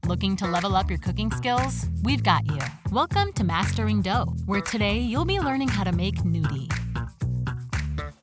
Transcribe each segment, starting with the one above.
Looking to level up your cooking skills? We've got you. Welcome to Mastering Dough, where today you'll be learning how to make gnudi.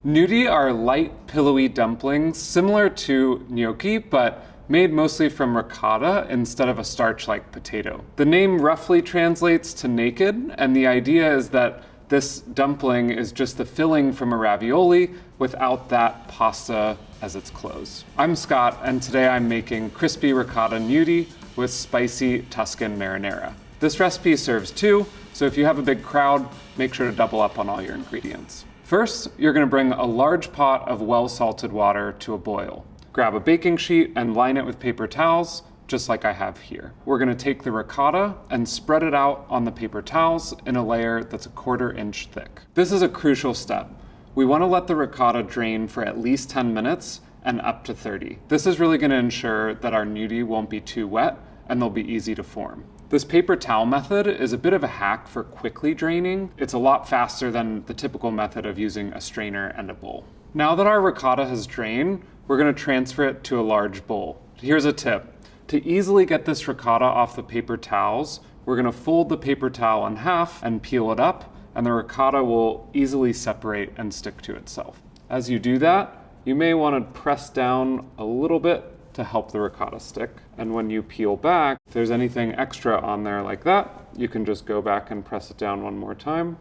Gnudi are light, pillowy dumplings similar to gnocchi, but made mostly from ricotta instead of a starch-like potato. The name roughly translates to naked, and the idea is that this dumpling is just the filling from a ravioli without that pasta as its close. I'm Scott, and today I'm making crispy ricotta gnudi with spicy Tuscan marinara. This recipe serves two, so if you have a big crowd, make sure to double up on all your ingredients. First, you're gonna bring a large pot of well-salted water to a boil. Grab a baking sheet and line it with paper towels, just like I have here. We're gonna take the ricotta and spread it out on the paper towels in a layer that's 1/4 inch thick. This is a crucial step. We wanna let the ricotta drain for at least 10 minutes and up to 30. This is really gonna ensure that our gnudi won't be too wet and they'll be easy to form. This paper towel method is a bit of a hack for quickly draining. It's a lot faster than the typical method of using a strainer and a bowl. Now that our ricotta has drained, we're gonna transfer it to a large bowl. Here's a tip. To easily get this ricotta off the paper towels, we're gonna fold the paper towel in half and peel it up, and the ricotta will easily separate and stick to itself. As you do that, you may wanna press down a little bit to help the ricotta stick. And when you peel back, if there's anything extra on there like that, you can just go back and press it down one more time.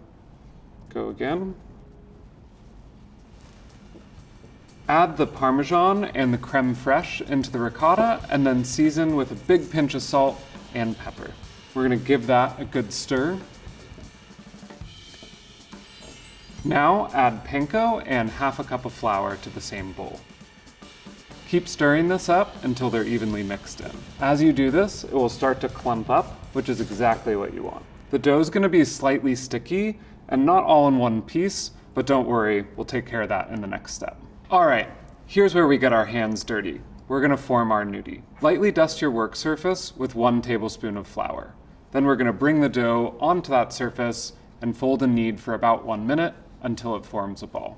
Go again. Add the Parmesan and the creme fraiche into the ricotta and then season with a big pinch of salt and pepper. We're gonna give that a good stir. Now add panko and 1/2 cup of flour to the same bowl. Keep stirring this up until they're evenly mixed in. As you do this, it will start to clump up, which is exactly what you want. The dough is gonna be slightly sticky and not all in one piece, but don't worry, we'll take care of that in the next step. All right, here's where we get our hands dirty. We're gonna form our gnudi. Lightly dust your work surface with 1 tablespoon of flour. Then we're gonna bring the dough onto that surface and fold and knead for about 1 minute until it forms a ball.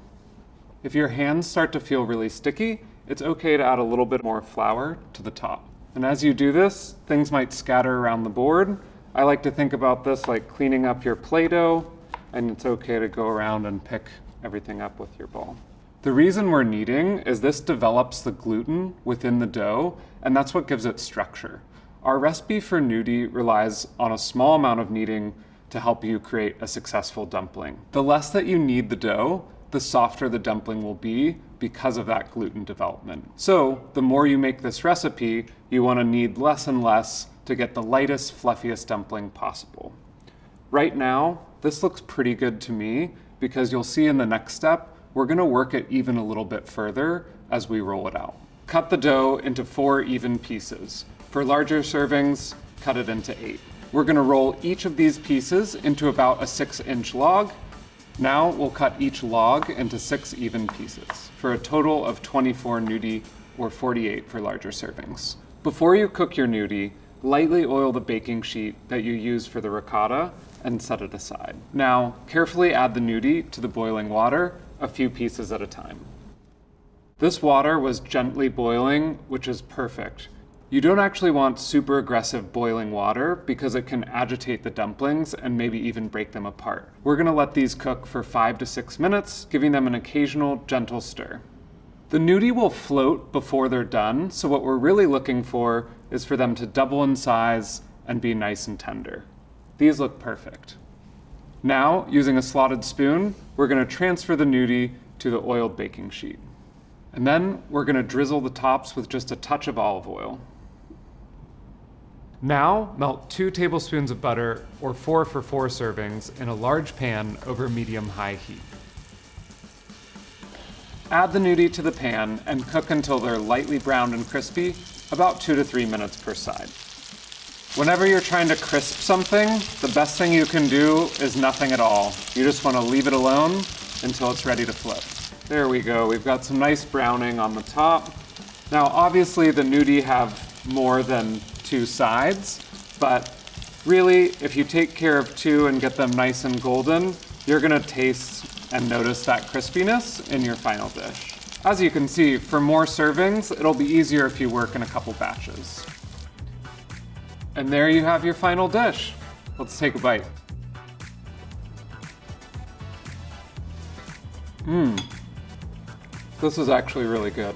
If your hands start to feel really sticky, it's okay to add a little bit more flour to the top. And as you do this, things might scatter around the board. I like to think about this like cleaning up your Play-Doh, and it's okay to go around and pick everything up with your ball. The reason we're kneading is this develops the gluten within the dough, and that's what gives it structure. Our recipe for gnudi relies on a small amount of kneading to help you create a successful dumpling. The less that you knead the dough, the softer the dumpling will be because of that gluten development. So the more you make this recipe, you want to knead less and less to get the lightest, fluffiest dumpling possible. Right now, this looks pretty good to me because you'll see in the next step, we're gonna work it even a little bit further as we roll it out. Cut the dough into 4 even pieces. For larger servings, cut it into 8. We're gonna roll each of these pieces into about a 6-inch log. Now we'll cut each log into 6 even pieces for a total of 24 gnudi or 48 for larger servings. Before you cook your gnudi, lightly oil the baking sheet that you use for the ricotta and set it aside. Now, carefully add the gnudi to the boiling water, a few pieces at a time. This water was gently boiling, which is perfect. You don't actually want super aggressive boiling water because it can agitate the dumplings and maybe even break them apart. We're gonna let these cook for 5 to 6 minutes, giving them an occasional gentle stir. The gnudi will float before they're done, so what we're really looking for is for them to double in size and be nice and tender. These look perfect. Now, using a slotted spoon, we're gonna transfer the gnudi to the oiled baking sheet. And then we're gonna drizzle the tops with just a touch of olive oil. Now, melt 2 tablespoons of butter, or 4 for 4 servings, in a large pan over medium-high heat. Add the gnudi to the pan and cook until they're lightly browned and crispy, about 2 to 3 minutes per side. Whenever you're trying to crisp something, the best thing you can do is nothing at all. You just want to leave it alone until it's ready to flip. There we go, we've got some nice browning on the top. Now obviously the gnudi have more than 2 sides, but really if you take care of 2 and get them nice and golden, you're gonna taste and notice that crispiness in your final dish. As you can see, for more servings, it'll be easier if you work in a couple batches. And there you have your final dish. Let's take a bite. This is actually really good.